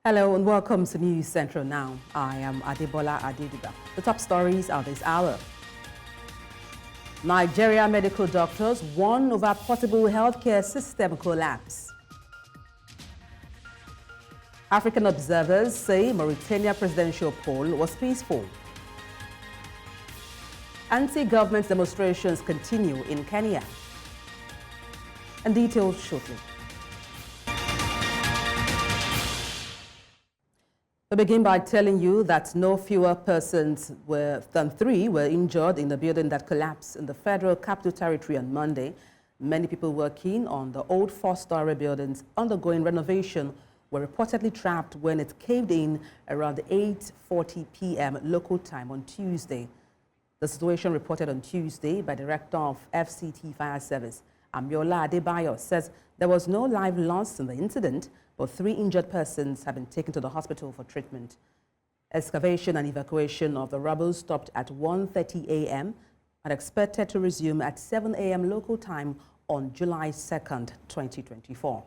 Hello and welcome to News Central Now. I am Adebola Adedugba. The top stories of this hour. Nigeria medical doctors warn over possible healthcare system collapse. African observers say Mauritania presidential poll was peaceful. Anti-government demonstrations continue in Kenya. And details shortly. We begin by telling you that no fewer persons than 3 were injured in the building that collapsed in the Federal Capital Territory on Monday. Many people working on the old 4-story buildings undergoing renovation were reportedly trapped when it caved in around 8:40 p.m. local time on Tuesday. The situation reported on Tuesday by Director of FCT Fire Service, Amiola Adebayo, says there was no life lost in the incident, but 3 injured persons have been taken to the hospital for treatment. Excavation and evacuation of the rubble stopped at 1:30 a.m. and expected to resume at 7 a.m. local time on July 2nd, 2024.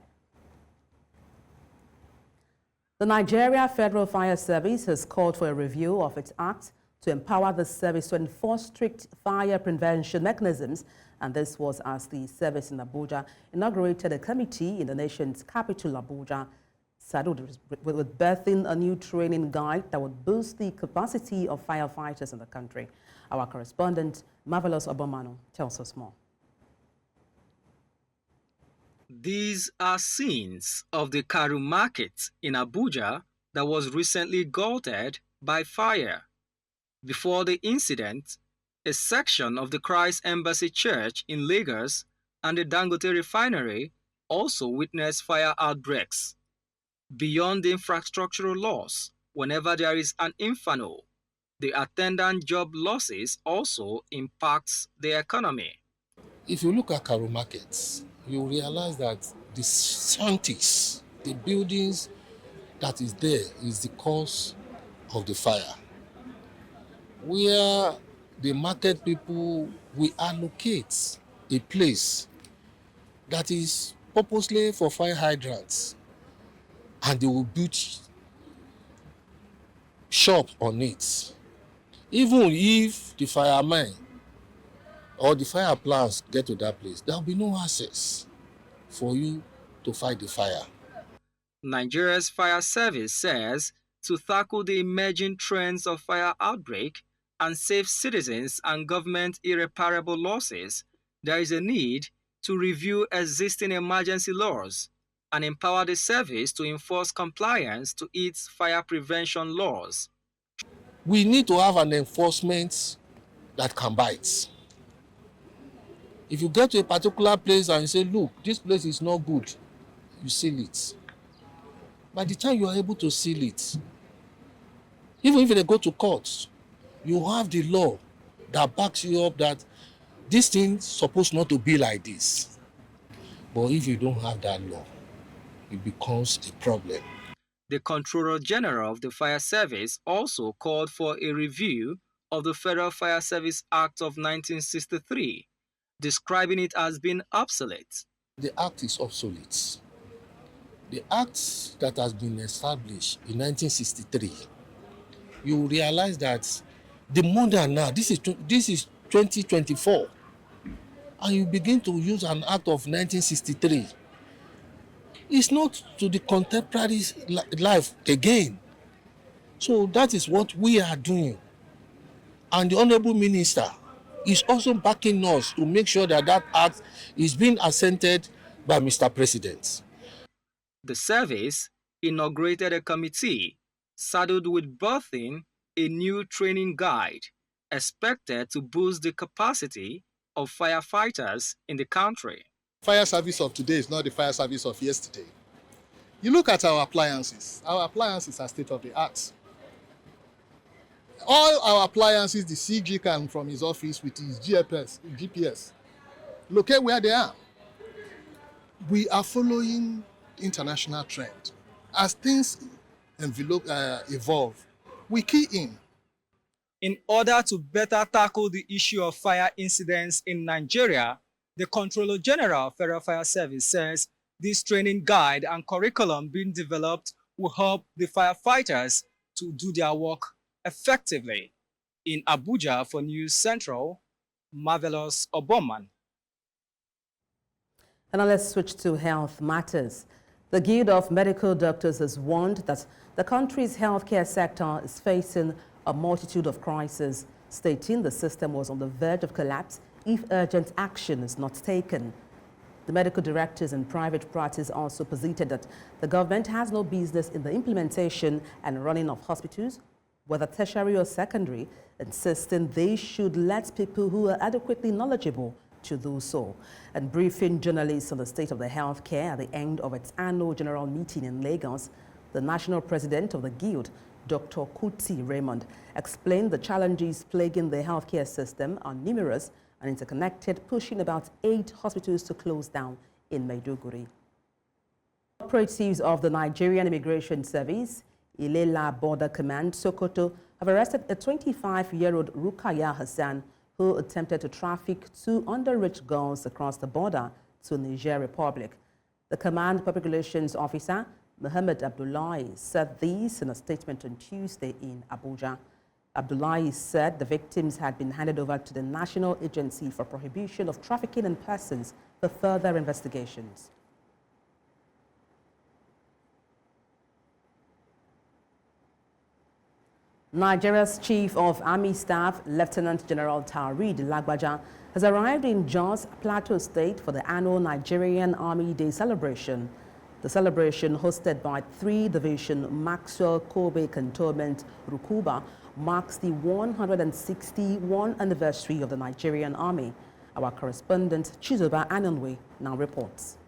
The Nigeria Federal Fire Service has called for a review of its act to empower the service to enforce strict fire prevention mechanisms, and this was as the service in Abuja inaugurated a committee in the nation's capital, Abuja, saddled with birthing a new training guide that would boost the capacity of firefighters in the country. Our correspondent, Marvelous Obomanu, tells us more. These are scenes of the Karu market in Abuja that was recently gutted by fire. Before the incident, a section of the Christ Embassy Church in Lagos and the Dangote refinery also witnessed fire outbreaks. Beyond the infrastructural loss, whenever there is an inferno, the attendant job losses also impacts the economy. If you look at Karu markets, you realize that the shanties, the buildings that is there is the cause of the fire. Where the market people will allocate a place that is purposely for fire hydrants, and they will build shop on it. Even if the firemen or the fire plants get to that place, there will be no access for you to fight the fire. Nigeria's fire service says to tackle the emerging trends of fire outbreak and save citizens and government irreparable losses, there is a need to review existing emergency laws and empower the service to enforce compliance to its fire prevention laws. We need to have an enforcement that can bite. If you get to a particular place and you say, look, this place is not good, you seal it. By the time you are able to seal it, even if they go to court, you have the law that backs you up that this thing's supposed not to be like this. But if you don't have that law, it becomes a problem. The Controller General of the Fire Service also called for a review of the Federal Fire Service Act of 1963, describing it as being obsolete. The act is obsolete. The act that has been established in 1963, you realize that the modern now, this is 2024, and you begin to use an act of 1963. It's not to the contemporary life again. So that is what we are doing. And the Honorable Minister is also backing us to make sure that that act is being assented by Mr. President. The service inaugurated a committee saddled with birthing a new training guide expected to boost the capacity of firefighters in the country. Fire service of today is not the fire service of yesterday. You look at our appliances. Our appliances are state of the art. All our appliances, the CG can from his office with his GPS, locate where they are. We are following international trend. As things evolve, we key in. In order to better tackle the issue of fire incidents in Nigeria, the Controller General of Federal Fire Service says this training guide and curriculum being developed will help the firefighters to do their work effectively. In Abuja for News Central, Marvelous Oboman. And now let's switch to health matters. The Guild of Medical Doctors has warned that the country's healthcare sector is facing a multitude of crises, stating the system was on the verge of collapse if urgent action is not taken. The medical directors in private practice also posited that the government has no business in the implementation and running of hospitals, whether tertiary or secondary, insisting they should let people who are adequately knowledgeable to do so. And briefing journalists on the state of the healthcare at the end of its annual general meeting in Lagos, the national president of the Guild, Dr. Kuti Raymond, explained the challenges plaguing the healthcare system are numerous and interconnected, pushing about 8 hospitals to close down in Maiduguri. Operatives of the Nigerian Immigration Service, Ilela Border Command, Sokoto, have arrested a 25-year-old Rukaya Hassan who attempted to traffic 2 underage girls across the border to Niger Republic. The Command Public Relations Officer, Mohammed Abdullahi, said this in a statement on Tuesday in Abuja. Abdullahi said the victims had been handed over to the National Agency for Prohibition of Trafficking in Persons for further investigations. Nigeria's Chief of Army Staff, Lieutenant General Tarid Lagbaja, has arrived in Jos Plateau State for the annual Nigerian Army Day celebration. The celebration, hosted by 3 Division Maxwell Kobe Cantonment Rukuba, marks the 161st anniversary of the Nigerian Army. Our correspondent Chizoba Ananwe now reports.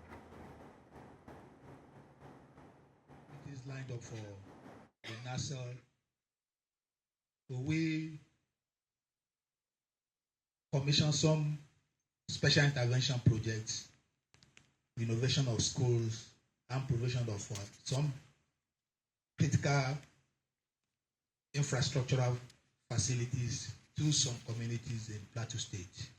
It is lined up for the national. We commission some special intervention projects, renovation of schools, and provision of some critical infrastructural facilities to some communities in Plateau State.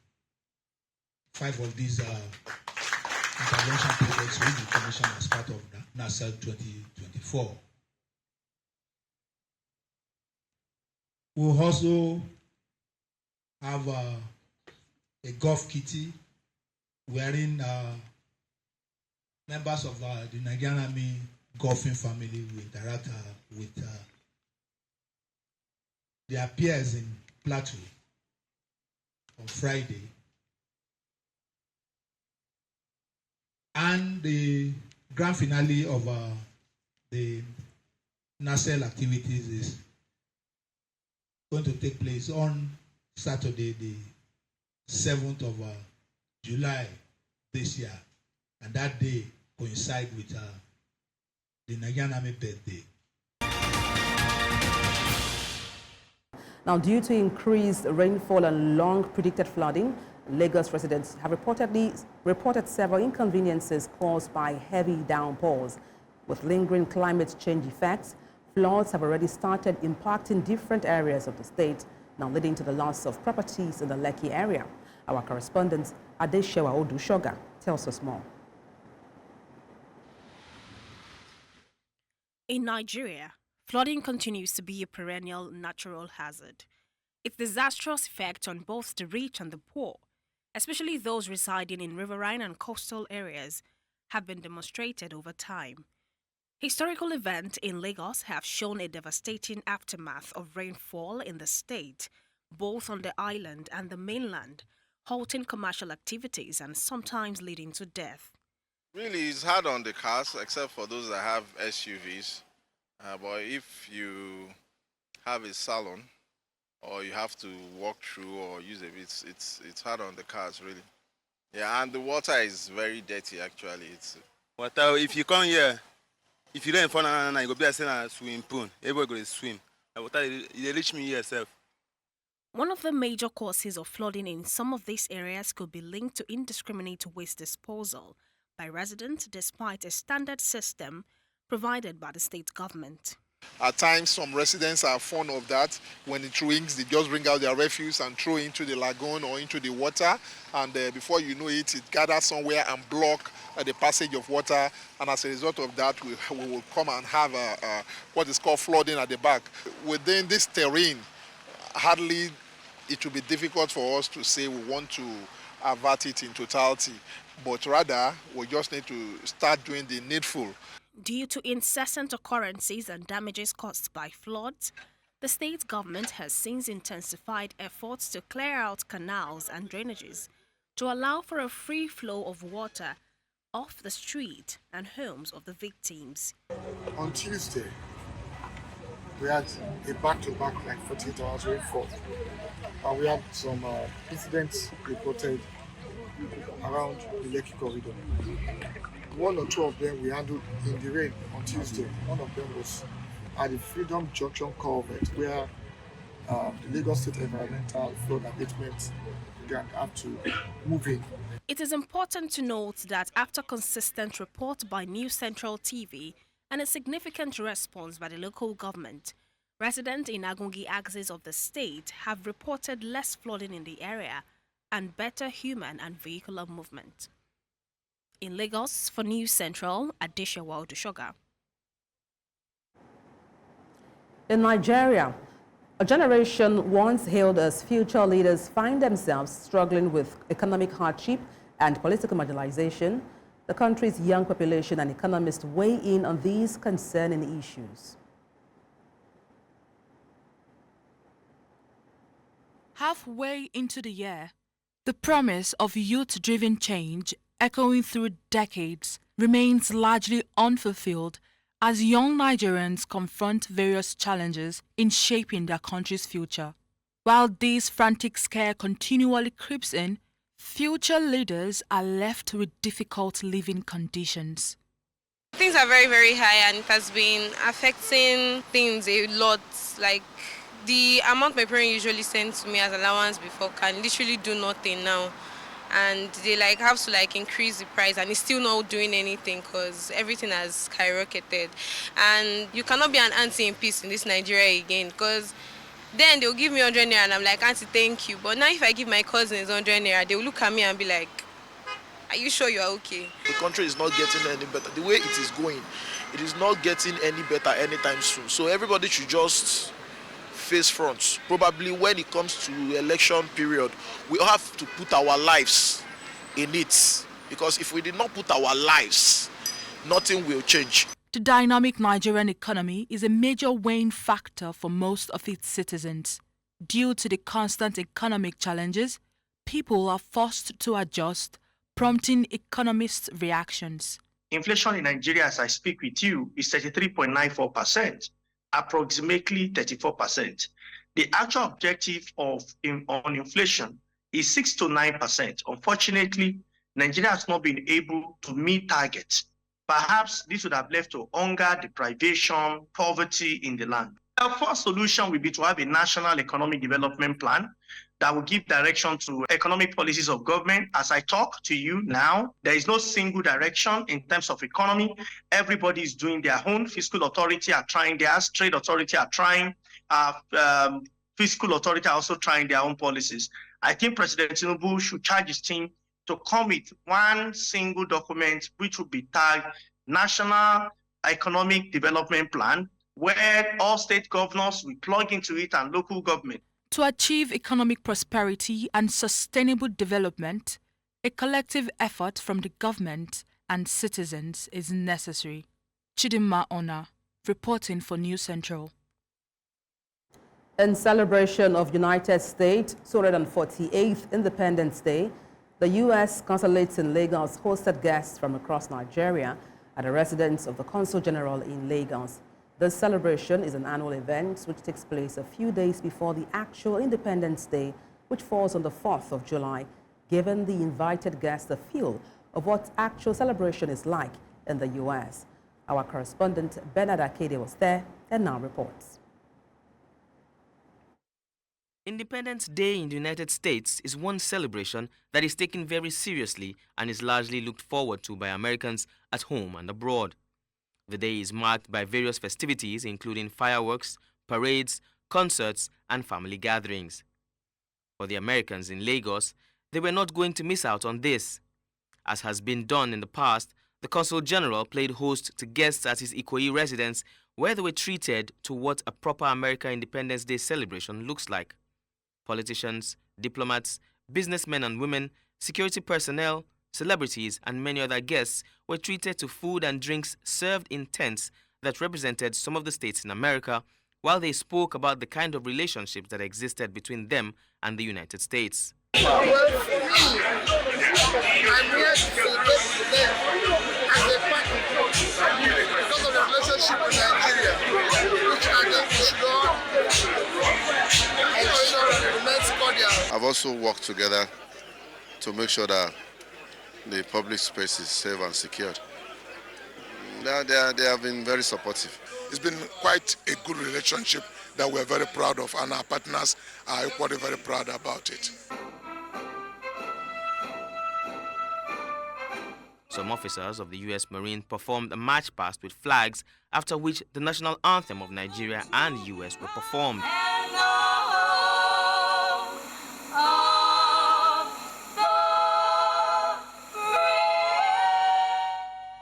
5 of these intervention projects will be commissioned as part of NASAL 2024. We'll also have a golf kitty wherein members of the Nigerian Army golfing family will interact with their peers in Plateau on Friday. And the grand finale of the NASEL activities is going to take place on Saturday, the 7th of July this year. And that day coincides with the Nigerian Army birthday. Now, due to increased rainfall and long predicted flooding, Lagos residents have reported several inconveniences caused by heavy downpours. With lingering climate change effects, floods have already started impacting different areas of the state, now leading to the loss of properties in the Lekki area. Our correspondent, Adeshewa Odushoga, tells us more. In Nigeria, flooding continues to be a perennial natural hazard. Its disastrous effect on both the rich and the poor, especially those residing in riverine and coastal areas, have been demonstrated over time. Historical events in Lagos have shown a devastating aftermath of rainfall in the state, both on the island and the mainland, halting commercial activities and sometimes leading to death. Really, it's hard on the cars, except for those that have SUVs. But if you have a salon, or you have to walk through or use it, it's hard on the cars, really. Yeah, and the water is very dirty, actually. It's water. If you come here, if you don't inform, you go be a swimming pool. Everybody go to swim. The water, they reach me here itself. One of the major causes of flooding in some of these areas could be linked to indiscriminate waste disposal by residents despite a standard system provided by the state government. At times, some residents are fond of that. When it rains, they just bring out their refuse and throw into the lagoon or into the water. And before you know it, it gathers somewhere and block the passage of water. And as a result of that, we will come and have what is called flooding at the back. Within this terrain, hardly it will be difficult for us to say we want to avert it in totality. But rather, we just need to start doing the needful. Due to incessant occurrences and damages caused by floods, the state government has since intensified efforts to clear out canals and drainages to allow for a free flow of water off the street and homes of the victims. On Tuesday, we had a back-to-back like 48 hours rainfall, and we had some incidents reported around the Lekki corridor. One or two of them we handled in the rain on Tuesday. One of them was at the Freedom Junction culvert where the Lagos State Environmental Flood Abatement have to move in. It is important to note that after consistent report by New Central TV and a significant response by the local government, residents in Agungi axis of the state have reported less flooding in the area and better human and vehicular movement. In Lagos, for News Central, Adeshawa Odushoga. In Nigeria, a generation once hailed as future leaders find themselves struggling with economic hardship and political marginalization. The country's young population and economists weigh in on these concerning issues. Halfway into the year, the promise of youth-driven change echoing through decades remains largely unfulfilled as young Nigerians confront various challenges in shaping their country's future. While this frantic scare continually creeps in, future leaders are left with difficult living conditions. Things are very, very high, and it has been affecting things a lot. Like the amount my parents usually send to me as allowance before can literally do nothing now. And they have to increase the price, and it's still not doing anything because everything has skyrocketed. And you cannot be an auntie in peace in this Nigeria again, because then they'll give me 100 naira and I'm like, auntie, thank you. But now if I give my cousins 100 naira, they will look at me and be like, are you sure you are okay? The country is not getting any better. The way it is going, it is not getting any better anytime soon. So everybody should just face fronts. Probably when it comes to election period, we all have to put our lives in it, because if we did not put our lives, nothing will change. The dynamic Nigerian economy is a major weighing factor for most of its citizens. Due to the constant economic challenges, people are forced to adjust, prompting economists' reactions. Inflation in Nigeria, as I speak with you, is 33.94%. Approximately 34%. The actual objective on inflation is 6 to 9%. Unfortunately, Nigeria has not been able to meet targets. Perhaps this would have led to hunger, deprivation, poverty in the land. Our first solution will be to have a national economic development plan that will give direction to economic policies of government. As I talk to you now, there is no single direction in terms of economy. Everybody is doing their own. Fiscal authority are trying theirs. Trade authority are trying. Fiscal authority are also trying their own policies. I think President Tinubu should charge his team to come with one single document, which would be tagged National Economic Development Plan, where all state governors will plug into it and local government. To achieve economic prosperity and sustainable development, a collective effort from the government and citizens is necessary. Chidinma Ona, reporting for News Central. In celebration of United States' 248th Independence Day, the U.S. consulates in Lagos hosted guests from across Nigeria at the residence of the Consul General in Lagos. This celebration is an annual event which takes place a few days before the actual Independence Day, which falls on the 4th of July, giving the invited guests a feel of what actual celebration is like in the U.S. Our correspondent Bernard Akede was there and now reports. Independence Day in the United States is one celebration that is taken very seriously and is largely looked forward to by Americans at home and abroad. The day is marked by various festivities including fireworks, parades, concerts, and family gatherings. For the Americans in Lagos, they were not going to miss out on this. As has been done in the past, the Consul General played host to guests at his Ikoyi residence, where they were treated to what a proper American Independence Day celebration looks like. Politicians, diplomats, businessmen and women, security personnel, celebrities, and many other guests were treated to food and drinks served in tents that represented some of the states in America, while they spoke about the kind of relationships that existed between them and the United States. Well, for me, I'm here to celebrate today as a partner because of the relationship with Nigeria, which I think we should all ensure remains cordial. I've also worked together to make sure that the public space is safe and secured. They have been very supportive. It's been quite a good relationship that we're very proud of, and our partners are equally very proud about it. Some officers of the U.S. Marine performed a march past with flags, after which the national anthem of Nigeria and U.S. were performed.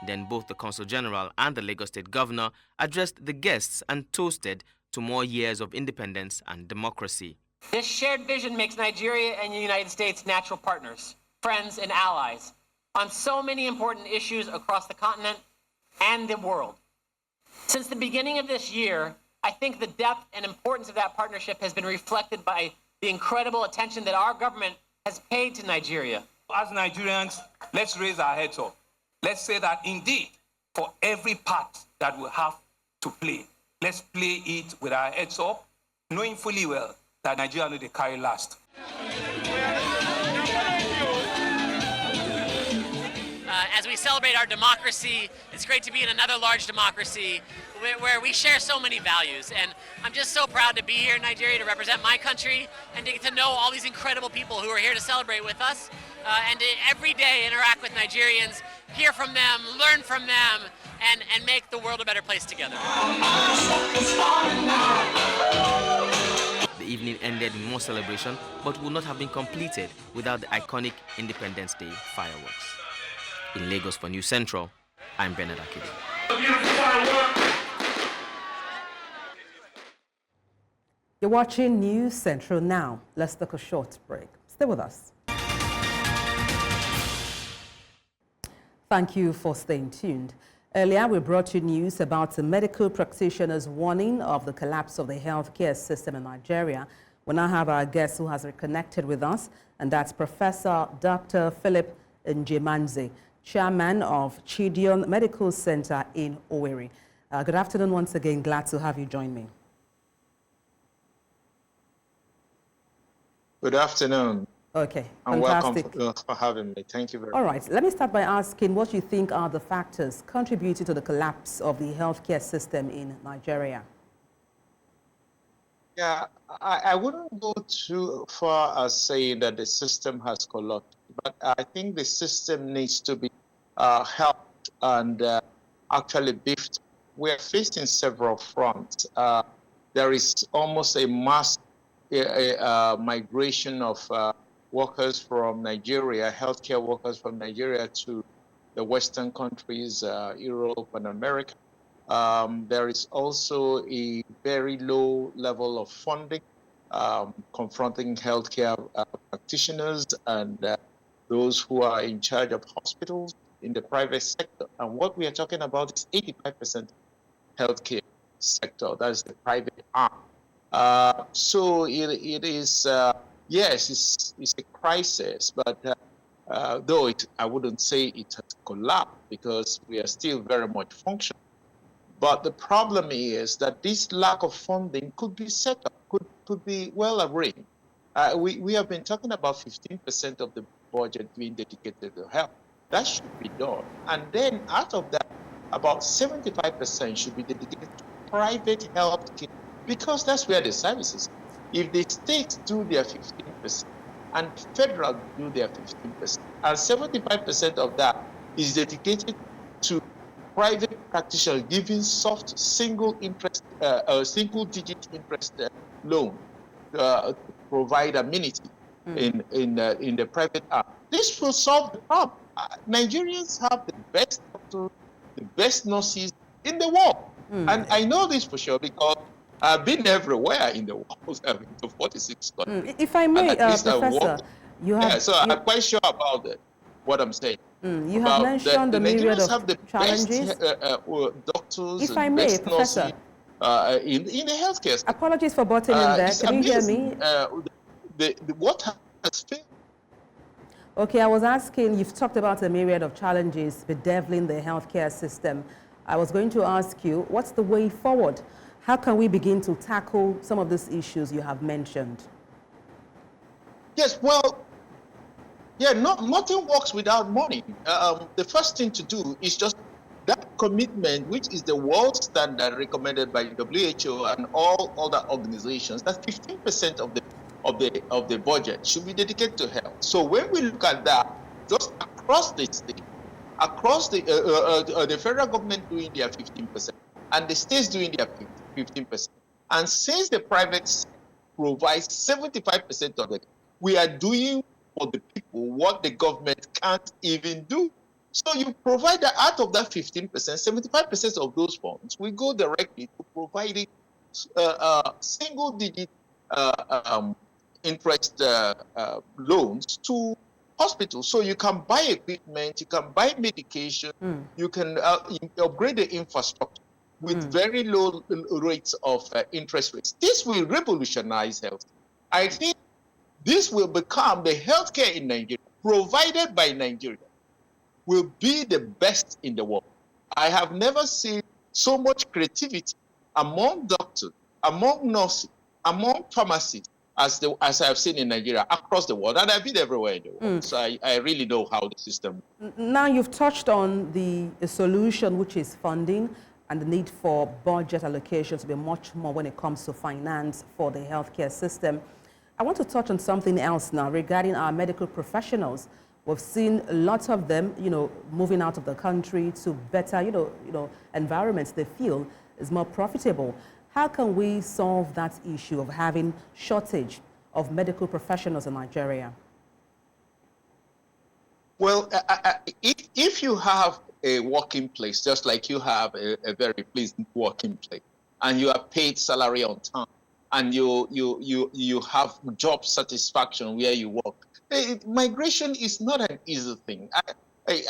Then both the Consul General and the Lagos State Governor addressed the guests and toasted to more years of independence and democracy. This shared vision makes Nigeria and the United States natural partners, friends, and allies on so many important issues across the continent and the world. Since the beginning of this year, I think the depth and importance of that partnership has been reflected by the incredible attention that our government has paid to Nigeria. As Nigerians, let's raise our heads up. Let's say that indeed, for every part that we have to play, let's play it with our heads up, knowing fully well that Nigeria will carry last. As we celebrate our democracy, it's great to be in another large democracy where we share so many values. And I'm just so proud to be here in Nigeria to represent my country and to get to know all these incredible people who are here to celebrate with us and to every day interact with Nigerians, hear from them, learn from them, and make the world a better place together. The evening ended with more celebration, but would not have been completed without the iconic Independence Day fireworks. In Lagos for News Central, I'm Bernard Akide. You're watching News Central now. Let's take a short break. Stay with us. Thank you for staying tuned. Earlier, we brought you news about the medical practitioners' warning of the collapse of the healthcare system in Nigeria. We now have our guest who has reconnected with us, and that's Professor Dr. Phillip Njemanze, Chairman of Chidion Medical Center in Owerri. Good afternoon once again. Glad to have you join me. Good afternoon. Okay, and fantastic. welcome for having me. Thank you very much. All right, let me start by asking what you think are the factors contributing to the collapse of the healthcare system in Nigeria. Yeah, I wouldn't go too far as saying that the system has collapsed, but I think the system needs to be helped and actually beefed. We are facing several fronts. There is almost a mass migration of workers from Nigeria, healthcare workers from Nigeria to the Western countries, Europe and America. There is also a very low level of funding confronting healthcare practitioners and those who are in charge of hospitals in the private sector. And what we are talking about is 85% healthcare sector, that's the private arm. So it is, yes, it's a crisis, but though I wouldn't say it has collapsed because we are still very much functional. But the problem is that this lack of funding could be set up, could be well arranged. We have been talking about 15% of the budget being dedicated to health. That should be done. And then out of that, about 75% should be dedicated to private health care, because that's where the services. If the states do their 15% and federal do their 15%, and 75% of that is dedicated to private practitioners giving soft single-digit interest loan to provide amenity in the private arm. This will solve the problem. Nigerians have the best doctors, the best nurses in the world. And I know this for sure because I've been everywhere in the world. I've been to 46 countries. If I may, Professor, you have... so I'm quite sure about what I'm saying. You have mentioned the myriad of challenges. Doctors if I may, Professor, in the healthcare. Apologies for butting in there. Can you hear me? What has failed? Okay, I was asking, you've talked about a myriad of challenges bedeviling the healthcare system. I was going to ask you, what's the way forward? How can we begin to tackle some of these issues you have mentioned? Yes, well, yeah, nothing works without money. The first thing to do is just that commitment, which is the world standard recommended by WHO and all other organizations, that 15% of the budget should be dedicated to health. So when we look at that, just across the state, across the federal government doing their 15%, and the states doing their 15%, and since the private provides 75% of it, we are doing for the people what the government can't even do. So you provide that out of that 15%, 75% of those funds will go directly to providing single-digit interest loans to hospitals. So you can buy equipment, you can buy medication, you can upgrade the infrastructure with very low rates of interest rates. This will revolutionize health. I think this will become the healthcare in Nigeria, provided by Nigeria, will be the best in the world. I have never seen so much creativity among doctors, among nurses, among pharmacists, as I have seen in Nigeria across the world, and I've been everywhere in the world. So I really know how the system. Now you've touched on the solution, which is funding, and the need for budget allocation to be much more when it comes to finance for the healthcare system. I want to touch on something else now regarding our medical professionals. We've seen lots of them, moving out of the country to better, environments they feel is more profitable. How can we solve that issue of having shortage of medical professionals in Nigeria? Well, if you have a working place, just like you have a very pleasant working place, and you are paid salary on time, and you have job satisfaction where you work, migration is not an easy thing.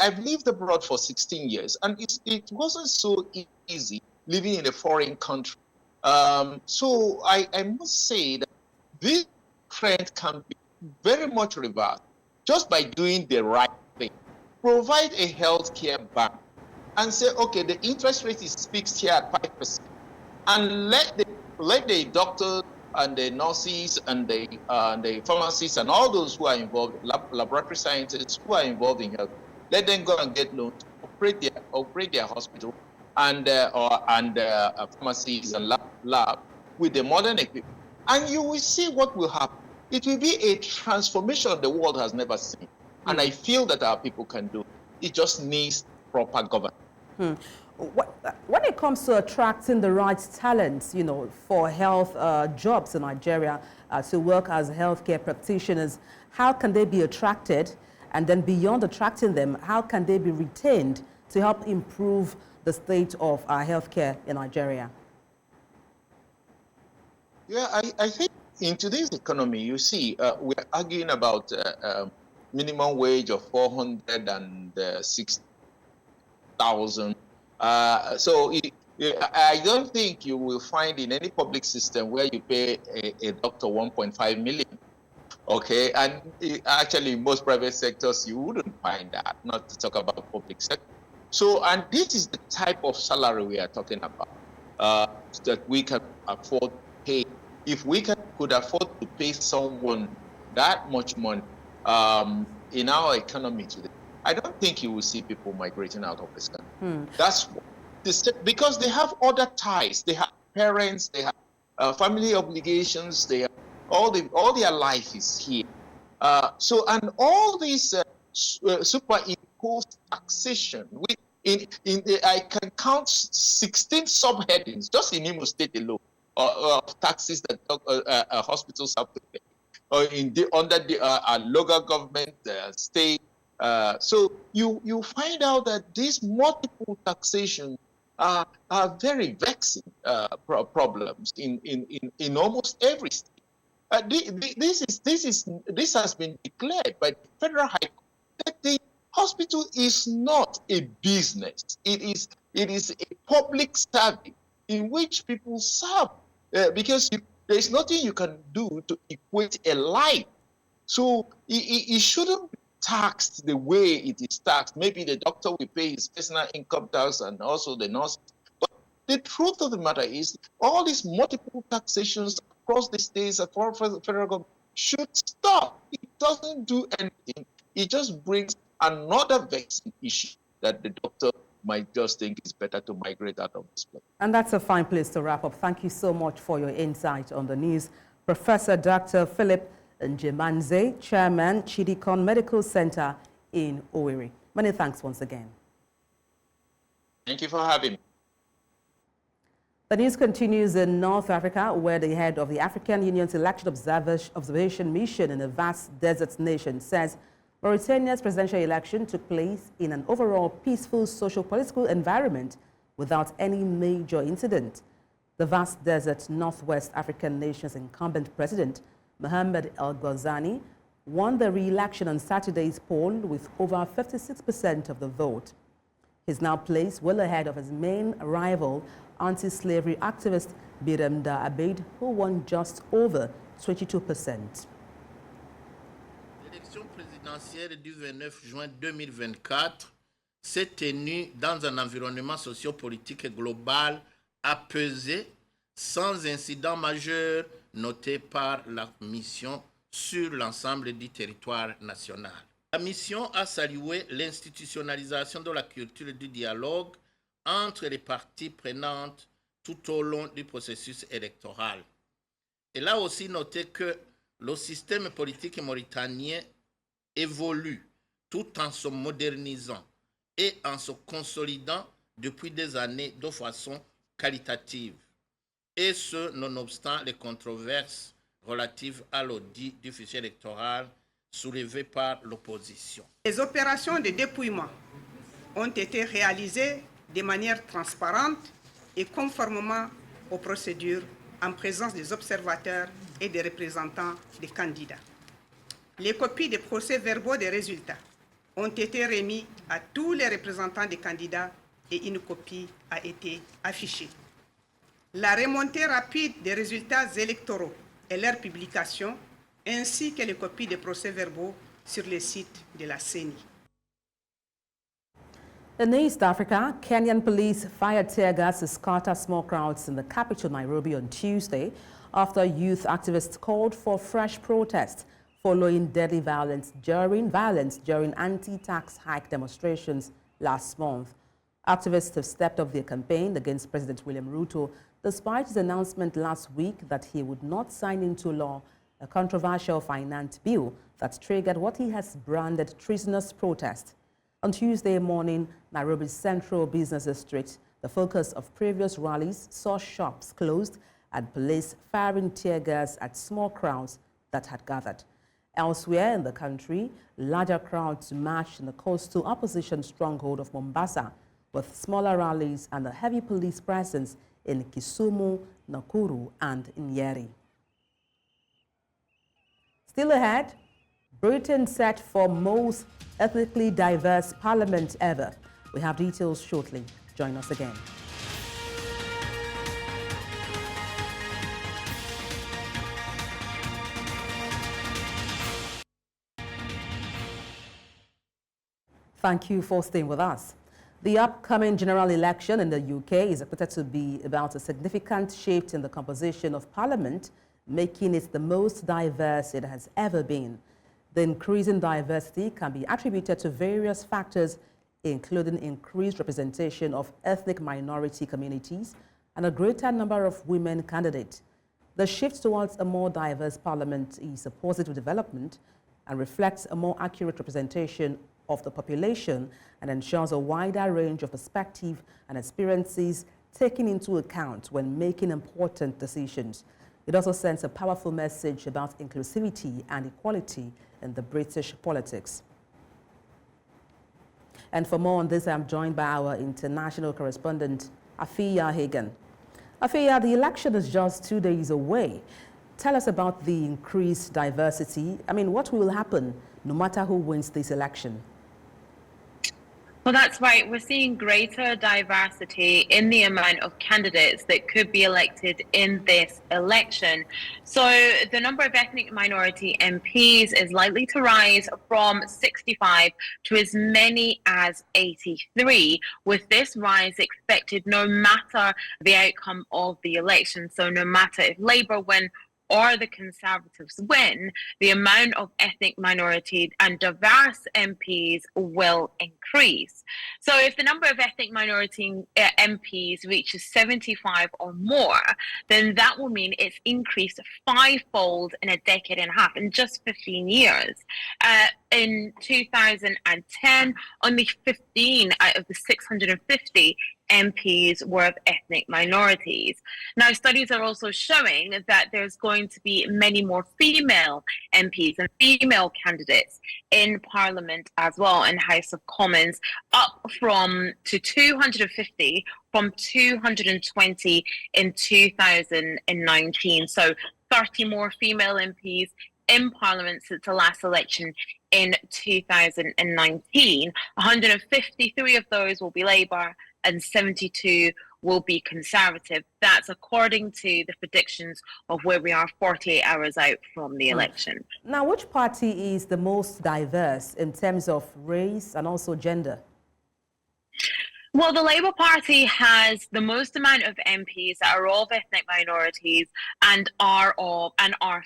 I've lived abroad for 16 years, and it wasn't so easy living in a foreign country. So I must say that this trend can be very much reversed just by doing the right thing. Provide a healthcare bank and say, okay, the interest rate is fixed here at 5%, and let the doctors and the nurses and the pharmacists and all those who are involved, laboratory scientists who are involved in health, let them go and get loans, operate their hospital and pharmacies and lab with the modern equipment, and you will see what will happen. It will be a transformation the world has never seen, and I feel that our people can do. It just needs proper governance. When it comes to attracting the right talents, for health jobs in Nigeria to work as healthcare practitioners, how can they be attracted? And then beyond attracting them, how can they be retained to help improve the state of our healthcare in Nigeria? Yeah, I think in today's economy, you see, we're arguing about minimum wage of 406,000. So I don't think you will find in any public system where you pay a doctor 1.5 million. Okay, and actually in most private sectors, you wouldn't find that, not to talk about public sector. So, and this is the type of salary we are talking about that we can afford to pay. If we could afford to pay someone that much money in our economy today, I don't think you will see people migrating out of this country. That's because they have other ties. They have parents, they have family obligations, they have all their life is here. And all these superimposed taxation, I can count 16 subheadings just in Imo State alone of taxes that hospitals have to pay, or under the local government, state. So you find out that these multiple taxation are very vexing problems in almost every state. This has been declared by the Federal High Court that the hospital is not a business. It is a public service in which people serve, because there is nothing you can do to equate a life. So it shouldn't be taxed the way it is taxed. Maybe the doctor will pay his personal income tax and also the nurse. But the truth of the matter is all these multiple taxations across the states and for the federal government should stop. It doesn't do anything. It just brings another vexing issue that the doctor might just think it's better to migrate out of this place. And that's a fine place to wrap up. Thank you so much for your insight on the news. Professor Dr. Phillip Njemanze, Chairman, Chidikon Medical Center in Owerri. Many thanks once again. Thank you for having me. The news continues in North Africa, where the head of the African Union's Election Observation Mission in a vast desert nation says Mauritania's presidential election took place in an overall peaceful socio-political environment without any major incident. The vast desert Northwest African nation's incumbent president, Mohamed El Ghazani, won the re-election on Saturday's poll with over 56% of the vote. He's now placed well ahead of his main rival, anti-slavery activist Biremda Abeid, who won just over 22%. L'élection présidentielle du 29 juin 2024 s'est tenue dans un environnement sociopolitique global apaisé, sans incident majeur noté par la mission sur l'ensemble du territoire national. La mission a salué l'institutionnalisation de la culture du dialogue entre les parties prenantes tout au long du processus électoral. Elle a aussi noté que le système politique mauritanien évolue tout en se modernisant et en se consolidant depuis des années de façon qualitative, et ce nonobstant les controverses relatives à l'audit du fichier électoral soulevées par l'opposition. Les opérations de dépouillement ont été réalisées de manière transparente et conformément aux procédures en présence des observateurs et des représentants des candidats. Les copies des procès-verbaux des résultats ont été remis à tous les représentants des candidats et une copie a été affichée. La remontée rapide des résultats électoraux et leur publication, ainsi que les copies des procès-verbaux sur les sites de la CENI. In East Africa, Kenyan police fired tear gas to scatter small crowds in the capital, Nairobi, on Tuesday after youth activists called for fresh protests following deadly violence during anti-tax hike demonstrations last month. Activists have stepped up their campaign against President William Ruto, despite his announcement last week that he would not sign into law a controversial finance bill that triggered what he has branded treasonous protest. On Tuesday morning, Nairobi's central business district, the focus of previous rallies, saw shops closed and police firing tear gas at small crowds that had gathered. Elsewhere in the country, larger crowds marched in the coastal opposition stronghold of Mombasa, with smaller rallies and a heavy police presence in Kisumu, Nakuru, and Nyeri. Still ahead, Britain set for most ethnically diverse parliament ever. We have details shortly. Join us again. Thank you for staying with us. The upcoming general election in the UK is expected to be about a significant shift in the composition of Parliament, making it the most diverse it has ever been. The increasing diversity can be attributed to various factors, including increased representation of ethnic minority communities and a greater number of women candidates. The shift towards a more diverse Parliament is a positive development and reflects a more accurate representation of the population and ensures a wider range of perspective and experiences taken into account when making important decisions. It also sends a powerful message about inclusivity and equality in the British politics. And for more on this, I'm joined by our international correspondent, Afiya Hagan. Afiya, the election is just 2 days away. Tell us about the increased diversity. I mean, what will happen no matter who wins this election? Well, that's right. We're seeing greater diversity in the amount of candidates that could be elected in this election. So the number of ethnic minority MPs is likely to rise from 65 to as many as 83, with this rise expected no matter the outcome of the election. So no matter if Labour win or the Conservatives win, the amount of ethnic minority and diverse MPs will increase. So if the number of ethnic minority MPs reaches 75 or more, then that will mean it's increased fivefold in a decade and a half, in just 15 years. In 2010, only 15 out of the 650 MPs were of ethnic minorities. Now, studies are also showing that there's going to be many more female MPs and female candidates in Parliament as well, in House of Commons, up to 250 from 220 in 2019. So 30 more female MPs in Parliament since the last election in 2019. 153 of those will be Labour and 72 will be Conservative. That's according to the predictions of where we are 48 hours out from the election. Now, which party is the most diverse in terms of race and also gender? Well, the Labour Party has the most amount of MPs that are of ethnic minorities and are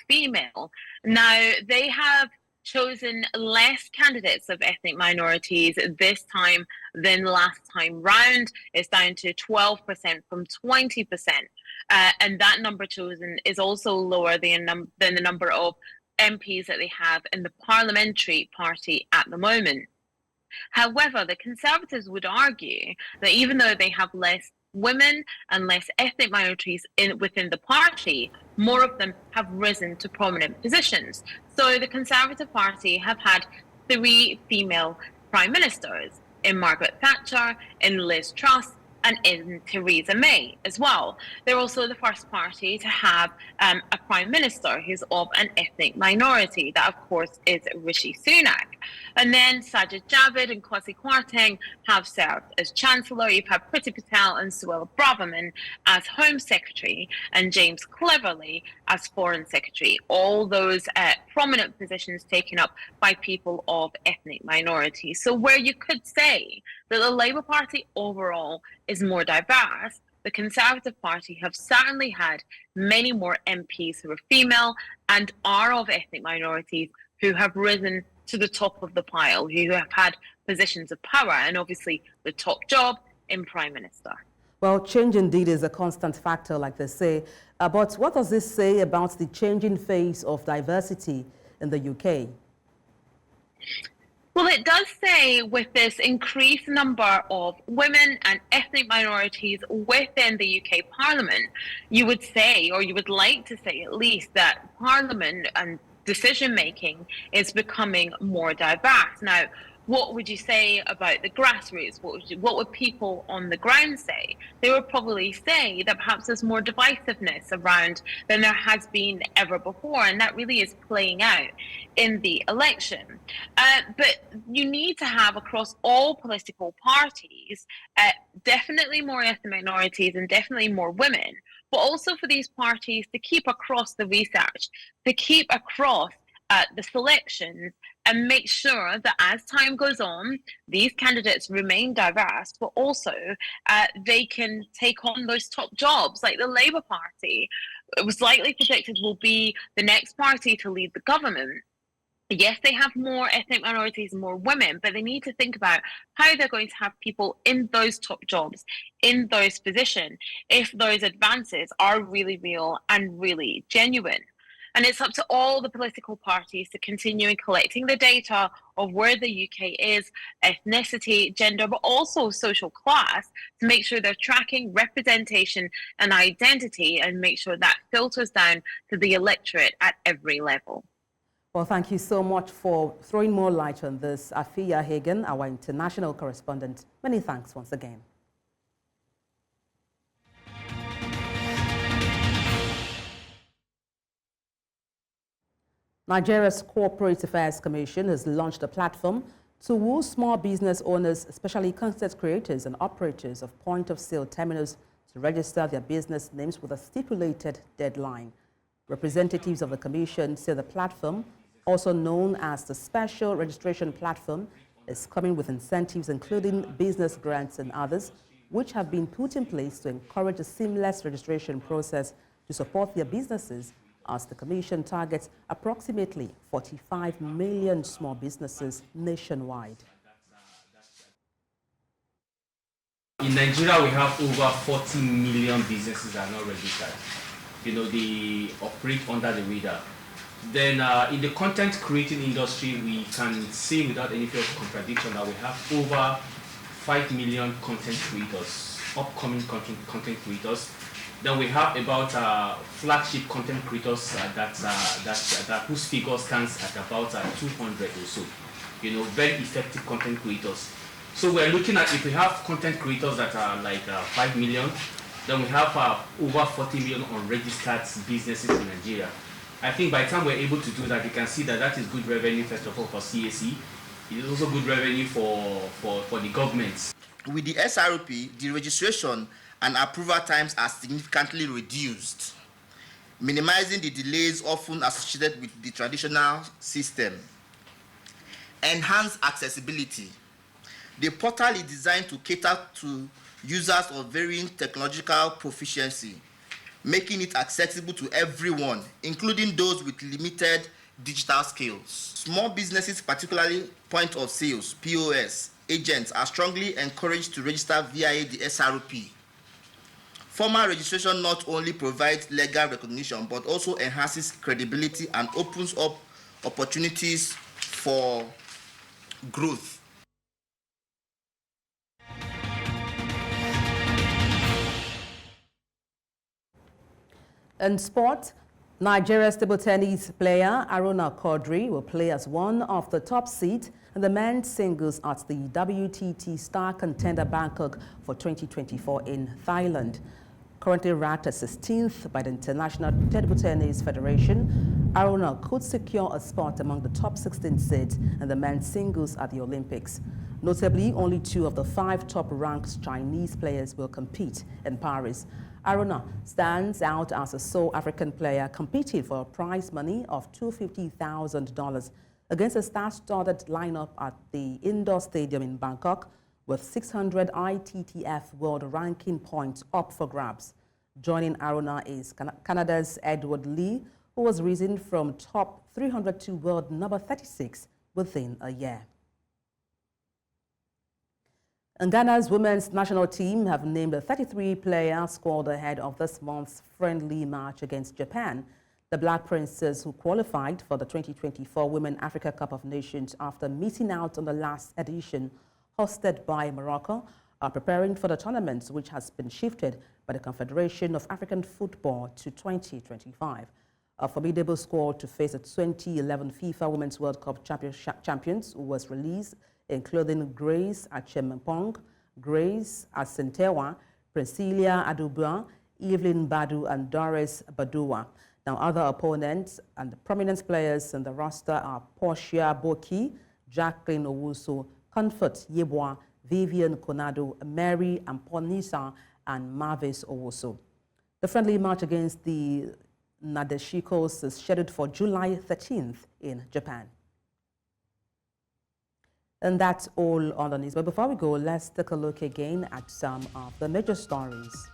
female. Now, they have chosen less candidates of ethnic minorities this time than last time round. It's down to 12% from 20%. And that number chosen is also lower than the number of MPs that they have in the parliamentary party at the moment. However, the Conservatives would argue that even though they have less women and less ethnic minorities within the party, more of them have risen to prominent positions. So the Conservative Party have had 3 female prime ministers, in Margaret Thatcher, in Liz Truss, and in Theresa May as well. They're also the first party to have a prime minister who's of an ethnic minority. That, of course, is Rishi Sunak. And then Sajid Javid and Kwasi Kwarteng have served as Chancellor. You've had Priti Patel and Suella Braverman as Home Secretary and James Cleverly as Foreign Secretary. All those prominent positions taken up by people of ethnic minorities. So where you could say that the Labour Party overall is more diverse, the Conservative Party have certainly had many more MPs who are female and are of ethnic minorities who have risen to the top of the pile, who have had positions of power, and obviously the top job in Prime Minister. Well, change indeed is a constant factor, like they say. But what does this say about the changing face of diversity in the UK? Well, it does say with this increased number of women and ethnic minorities within the UK Parliament, you would say, or you would like to say at least, that Parliament and decision-making is becoming more diverse. Now, what would you say about the grassroots? What would people on the ground say? They would probably say that perhaps there's more divisiveness around than there has been ever before, and that really is playing out in the election. But you need to have across all political parties definitely more ethnic minorities and definitely more women, but also for these parties to keep across the research, to keep across the selections, and make sure that as time goes on, these candidates remain diverse, but also they can take on those top jobs. Like the Labour Party, it was likely predicted will be the next party to lead the government. Yes, they have more ethnic minorities and more women, but they need to think about how they're going to have people in those top jobs, in those positions, if those advances are really real and really genuine. And it's up to all the political parties to continue in collecting the data of where the UK is, ethnicity, gender, but also social class, to make sure they're tracking representation and identity and make sure that filters down to the electorate at every level. Well, thank you so much for throwing more light on this. Afia Hagen, our international correspondent. Many thanks once again. Nigeria's Corporate Affairs Commission has launched a platform to woo small business owners, especially content creators and operators of point-of-sale terminals, to register their business names with a stipulated deadline. Representatives of the Commission say the platform, also known as the Special Registration Platform, is coming with incentives including business grants and others, which have been put in place to encourage a seamless registration process to support their businesses, as the Commission targets approximately 45 million small businesses nationwide. In Nigeria, we have over 40 million businesses that are not registered. You know, they operate under the radar. Then in the content creating industry, we can say without any fear of contradiction that we have over 5 million content creators, upcoming content creators. Then we have about flagship content creators whose figure stands at about 200 or so. You know, very effective content creators. So we're looking at, if we have content creators that are like 5 million, then we have over 40 million unregistered businesses in Nigeria. I think by the time we're able to do that, you can see that that is good revenue, first of all, for CAC. It is also good revenue for the governments. With the SRP, the registration and approval times are significantly reduced, minimizing the delays often associated with the traditional system. Enhanced accessibility. The portal is designed to cater to users of varying technological proficiency, making it accessible to everyone, including those with limited digital skills. Small businesses, particularly point of sales, POS, agents, are strongly encouraged to register via the SRP. Formal registration not only provides legal recognition, but also enhances credibility and opens up opportunities for growth. In sport, Nigeria's table tennis player Aruna Quadri will play as one of the top seeds in the men's singles at the WTT Star Contender Bangkok for 2024 in Thailand. Currently ranked as 16th by the International Table Tennis Federation, Aruna could secure a spot among the top 16 seeds in the men's singles at the Olympics. Notably, only 2 of the 5 top-ranked Chinese players will compete in Paris. Aruna stands out as a sole African player competing for a prize money of $250,000 against a star-studded lineup at the indoor stadium in Bangkok, with 600 ITTF world ranking points up for grabs. Joining Aruna is Canada's Edward Lee, who was risen from top 300 to world number 36 within a year. And Ghana's women's national team have named a 33-player squad ahead of this month's friendly match against Japan. The Black Princes, who qualified for the 2024 Women Africa Cup of Nations after missing out on the last edition, hosted by Morocco, are preparing for the tournament, which has been shifted by the Confederation of African Football to 2025. A formidable squad to face the 2011 FIFA Women's World Cup champions was released, including Grace Achemepong, Grace Asentewa, Priscilla Adubra, Evelyn Badu, and Doris Badua. Now, other opponents and prominent players in the roster are Portia Boki, Jacqueline Owusu, Comfort Yeboah, Vivian Konado, Mary Amponisa, and Marvis Owusu. The friendly match against the Nadeshikos is scheduled for July 13th in Japan. And that's all on the news. But before we go, let's take a look again at some of the major stories.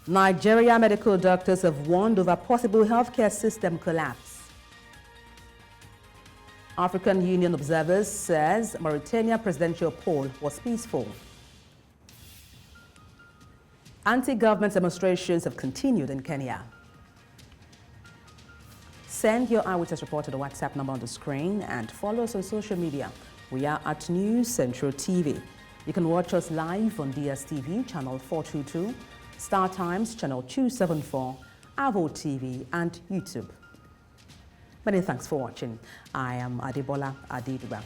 Nigeria medical doctors have warned over possible healthcare system collapse. African Union observers says Mauritania presidential poll was peaceful. Anti-government demonstrations have continued in Kenya. Send your eyewitness report to the WhatsApp number on the screen and follow us on social media. We are at News Central TV. You can watch us live on DSTV channel 422, Star Times channel 274, Avo TV and YouTube. Many thanks for watching. I am Adebola Adedugba.